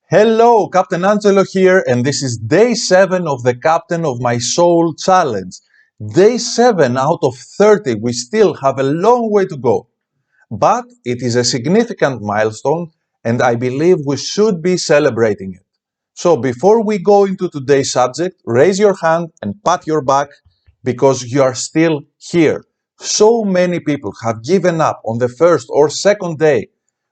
Hello, Captain Angelo here, and this is day 7 of the Captain of My Soul Challenge. Day 7 out of 30, we still have a long way to go. But it is a significant milestone, and I believe we should be celebrating it. So before we go into today's subject, raise your hand and pat your back because you are still here. So many people have given up on the first or second day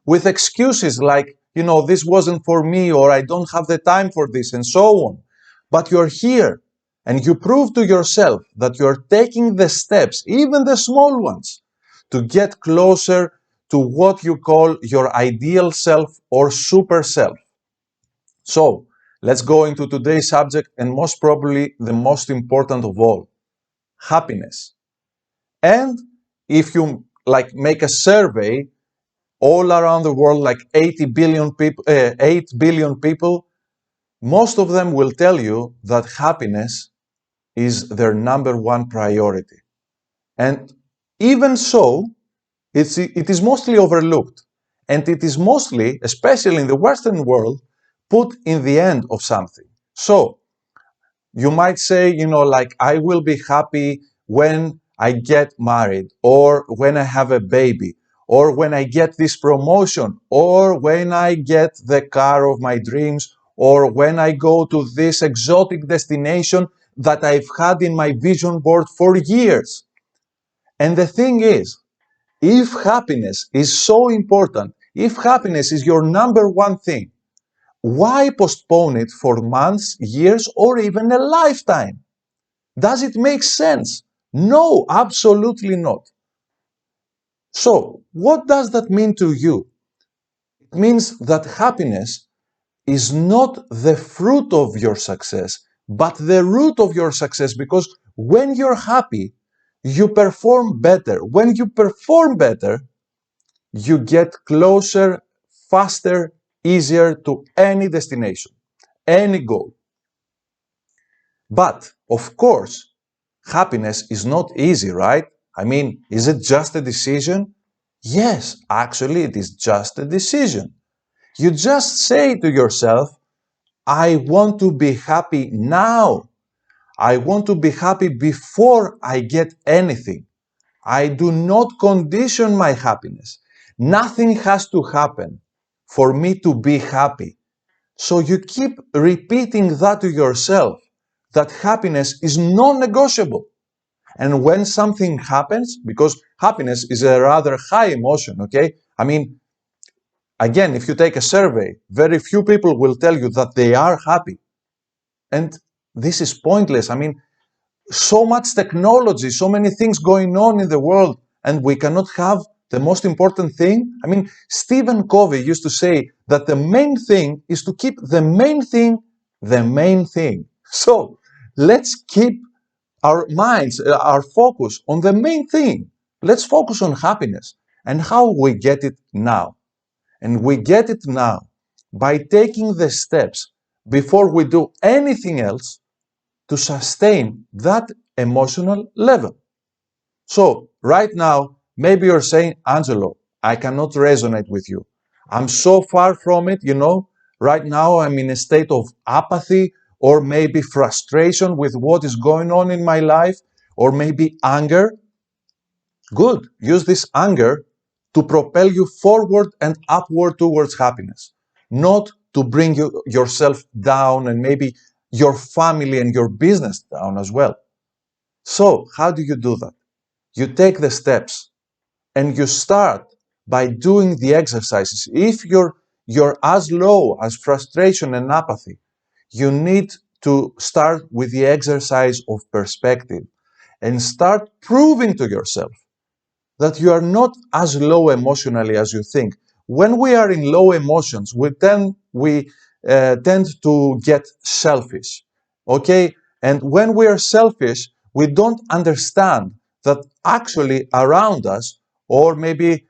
with excuses like, this wasn't for me, or I don't have the time for this, and so on. But you're here, and you prove to yourself that you're taking the steps, even the small ones, to get closer to what you call your ideal self or super self. So, let's go into today's subject, and most probably the most important of all, happiness. And if you make a survey all around the world, like 80 billion people, 8 billion people, most of them will tell you that happiness is their number one priority. And even so, it is mostly overlooked. And it is mostly, especially in the Western world, put in the end of something. So, you might say, I will be happy when I get married, or when I have a baby, or when I get this promotion, or when I get the car of my dreams, or when I go to this exotic destination that I've had in my vision board for years. And the thing is, if happiness is so important, if happiness is your number one thing, why postpone it for months, years, or even a lifetime? Does it make sense? No, absolutely not. So, what does that mean to you? It means that happiness is not the fruit of your success, but the root of your success, because when you're happy, you perform better. When you perform better, you get closer, faster, easier to any destination, any goal. But, of course, happiness is not easy, right? I mean, is it just a decision? Yes, actually, it is just a decision. You just say to yourself, I want to be happy now. I want to be happy before I get anything. I do not condition my happiness. Nothing has to happen for me to be happy. So you keep repeating that to yourself, that happiness is non-negotiable. And when something happens, because happiness is a rather high emotion, okay? I mean, again, if you take a survey, very few people will tell you that they are happy. And this is pointless. I mean, so much technology, so many things going on in the world, and we cannot have the most important thing. I mean, Stephen Covey used to say that the main thing is to keep the main thing the main thing. So let's keep our minds, our focus on the main thing. Let's focus on happiness and how we get it now. And we get it now by taking the steps before we do anything else to sustain that emotional level. So right now, maybe you're saying, Angelo, I cannot resonate with you. I'm so far from it, Right now, I'm in a state of apathy, or maybe frustration with what is going on in my life, or maybe anger. Good. Use this anger to propel you forward and upward towards happiness, not to bring yourself down and maybe your family and your business down as well. So, how do you do that? You take the steps and you start by doing the exercises. If you're as low as frustration and apathy, you need to start with the exercise of perspective and start proving to yourself that you are not as low emotionally as you think. When we are in low emotions, we tend to get selfish, okay? And when we are selfish, we don't understand that actually around us, or maybe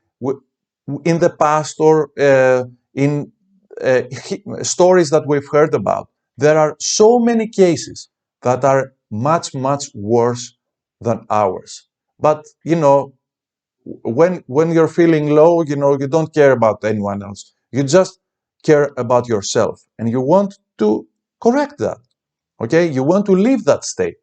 in the past, or in stories that we've heard about, there are so many cases that are much, much worse than ours. But, when you're feeling low, you don't care about anyone else. You just care about yourself and you want to correct that. Okay, you want to leave that state.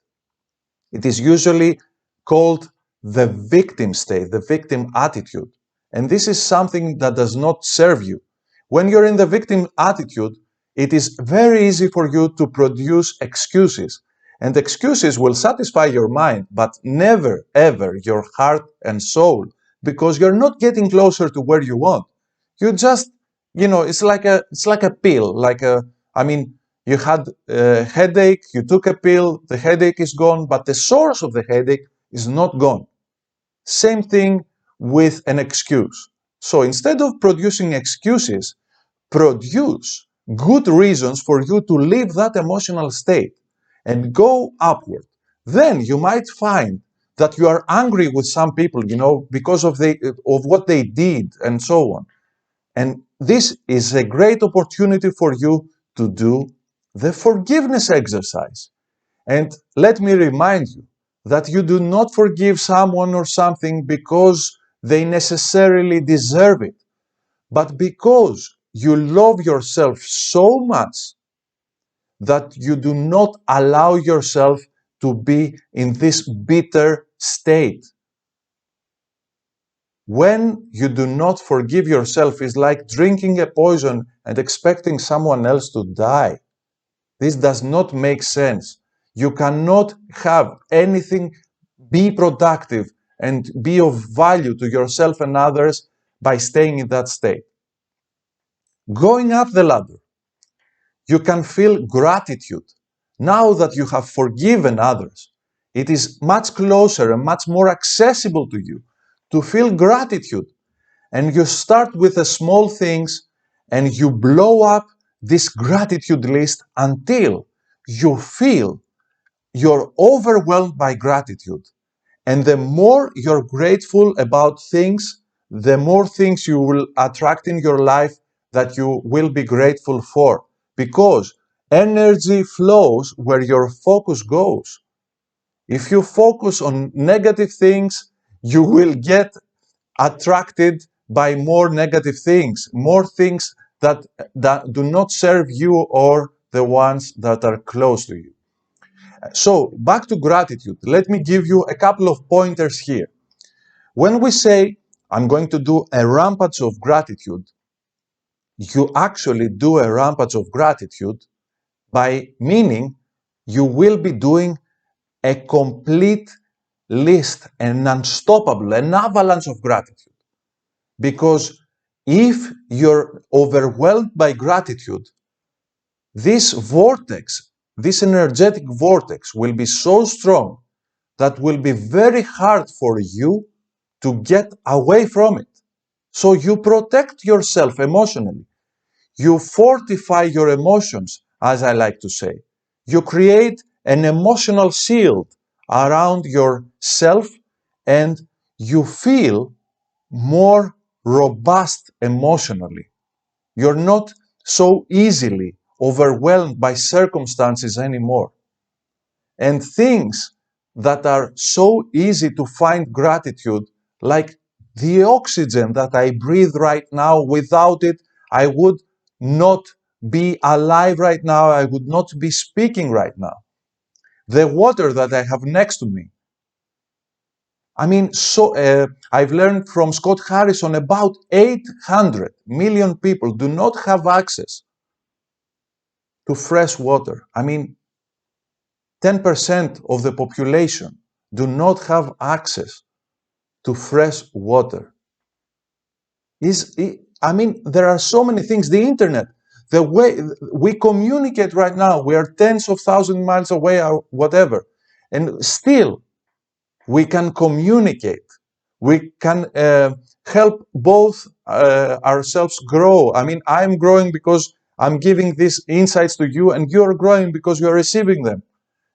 It is usually called the victim state, the victim attitude. And this is something that does not serve you. When you're in the victim attitude, it is very easy for you to produce excuses. And excuses will satisfy your mind, but never, ever your heart and soul, because you're not getting closer to where you want. You just, it's like a pill, you had a headache, you took a pill, the headache is gone, but the source of the headache is not gone. Same thing with an excuse. So instead of producing excuses, produce good reasons for you to leave that emotional state and go upward. Then you might find that you are angry with some people, because of what they did and so on. And this is a great opportunity for you to do the forgiveness exercise. And let me remind you that you do not forgive someone or something because they necessarily deserve it, but because you love yourself so much that you do not allow yourself to be in this bitter state. When you do not forgive yourself, it's like drinking a poison and expecting someone else to die. This does not make sense. You cannot have anything be productive and be of value to yourself and others by staying in that state. Going up the ladder, you can feel gratitude. Now that you have forgiven others, it is much closer and much more accessible to you to feel gratitude. And you start with the small things and you blow up this gratitude list until you feel you're overwhelmed by gratitude. And the more you're grateful about things, the more things you will attract in your life that you will be grateful for. Because energy flows where your focus goes. If you focus on negative things, you will get attracted by more negative things, more things that do not serve you or the ones that are close to you. So back to gratitude. Let me give you a couple of pointers here. When we say, I'm going to do a rampage of gratitude, you actually do a rampage of gratitude by meaning you will be doing a complete list, an unstoppable, an avalanche of gratitude. Because if you're overwhelmed by gratitude, this vortex, this energetic vortex will be so strong that will be very hard for you to get away from it. So you protect yourself emotionally. You fortify your emotions, as I like to say. You create an emotional shield around yourself and you feel more robust emotionally. You're not so easily overwhelmed by circumstances anymore. And things that are so easy to find gratitude, like the oxygen that I breathe right now, without it, I would not be alive right now. I would not be speaking right now. The water that I have next to me. I've learned from Scott Harrison about 800 million people do not have access to fresh water. 10% of the population do not have access to fresh water. There are so many things. The internet, the way we communicate right now, we are tens of thousands of miles away or whatever, and still we can communicate. We can help both ourselves grow. I'm growing because I'm giving these insights to you, and you're growing because you're receiving them.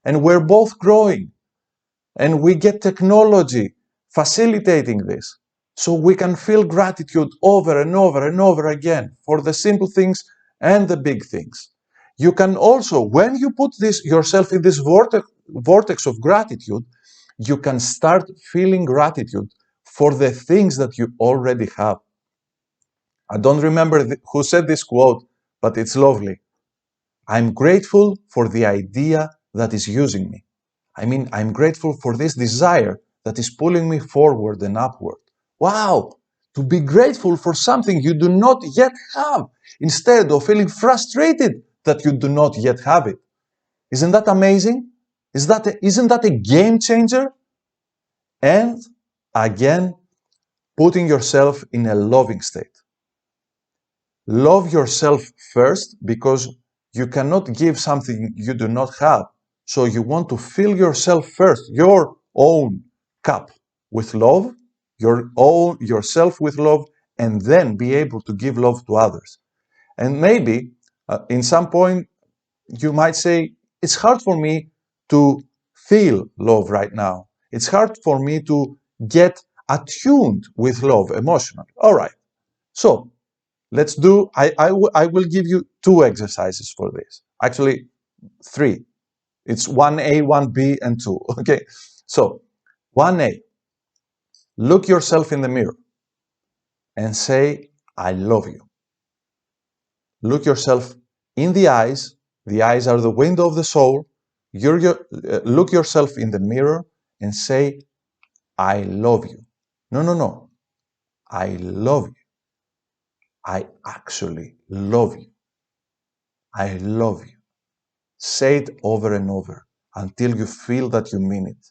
And we're both growing. And we get technology facilitating this. So we can feel gratitude over and over and over again for the simple things and the big things. You can also, when you put yourself in this vortex of gratitude, you can start feeling gratitude for the things that you already have. I don't remember who said this quote, but it's lovely. I'm grateful for the idea that is using me. I mean, I'm grateful for this desire that is pulling me forward and upward. Wow! To be grateful for something you do not yet have, instead of feeling frustrated that you do not yet have it. Isn't that amazing? Isn't that a game changer? And again, putting yourself in a loving state. Love yourself first, because you cannot give something you do not have. So you want to fill yourself first, your own cup with love, yourself with love, and then be able to give love to others. And maybe in some point you might say, it's hard for me to feel love right now. It's hard for me to get attuned with love emotionally. All right. So let's do, I will give you 2 exercises for this. Actually, 3. It's 1A, 1B, and 2. Okay. So 1A, look yourself in the mirror and say, I love you. Look yourself in the eyes. The eyes are the window of the soul. Look yourself in the mirror and say, I love you. No. I love you. I actually love you. I love you. Say it over and over until you feel that you mean it.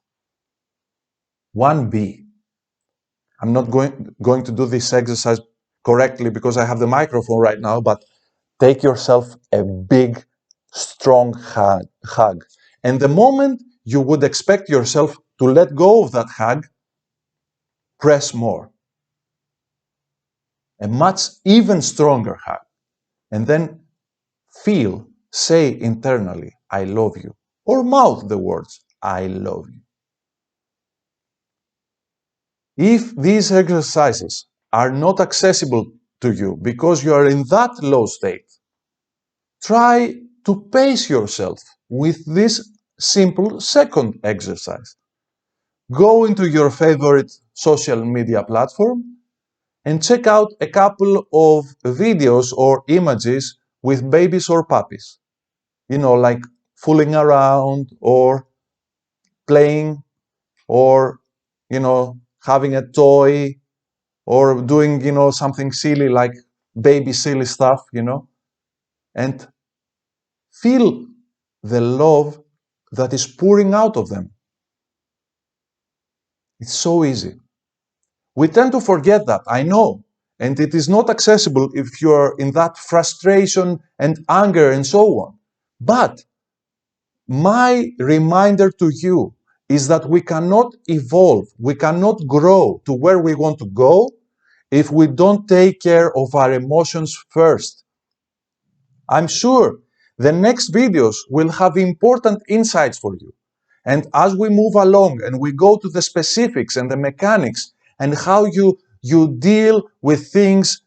1B. I'm not going to do this exercise correctly because I have the microphone right now, but take yourself a big, strong hug. And the moment you would expect yourself to let go of that hug, press more. A much even stronger hug. And then say internally, I love you. Or mouth the words, I love you. If these exercises are not accessible to you because you are in that low state, try to pace yourself with this simple second exercise. Go into your favorite social media platform and check out a couple of videos or images with babies or puppies. Like fooling around or playing or, having a toy or doing, something silly like baby silly stuff, and feel the love that is pouring out of them. It's so easy. We tend to forget that, I know, and it is not accessible if you are in that frustration and anger and so on. But my reminder to you is that we cannot evolve, we cannot grow to where we want to go if we don't take care of our emotions first. I'm sure the next videos will have important insights for you. And as we move along and we go to the specifics and the mechanics and how you deal with things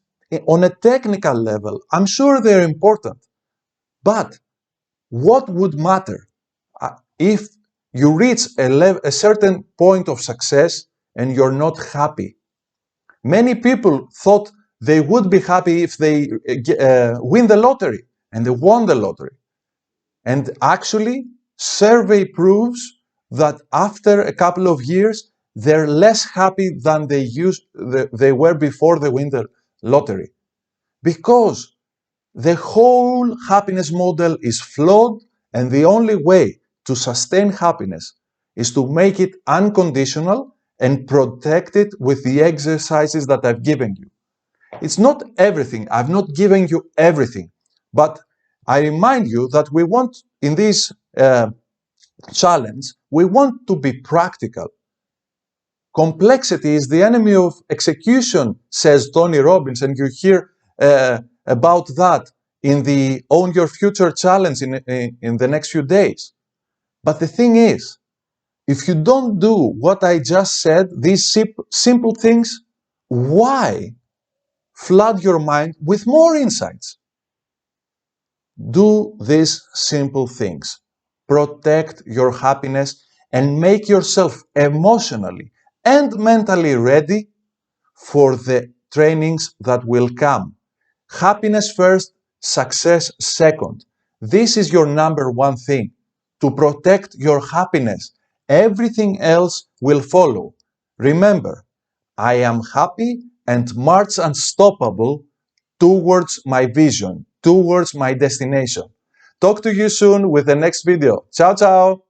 on a technical level, I'm sure they're important. But what would matter if you reach a certain point of success and you're not happy? Many people thought they would be happy if they win the lottery, and they won the lottery. And actually, survey proves that after a couple of years, they're less happy than they were before they win the lottery. Because the whole happiness model is flawed, and the only way to sustain happiness is to make it unconditional and protect it with the exercises that I've given you. It's not everything. I've not given you everything. But I remind you that we want, in this challenge, we want to be practical. Complexity is the enemy of execution, says Tony Robbins, and you hear about that in the Own Your Future challenge in the next few days. But the thing is, if you don't do what I just said, these simple things, why flood your mind with more insights? Do these simple things. Protect your happiness and make yourself emotionally and mentally ready for the trainings that will come. Happiness first, success second. This is your number one thing, to protect your happiness. Everything else will follow. Remember, I am happy and march unstoppable towards my vision, towards my destination. Talk to you soon with the next video. Ciao, ciao!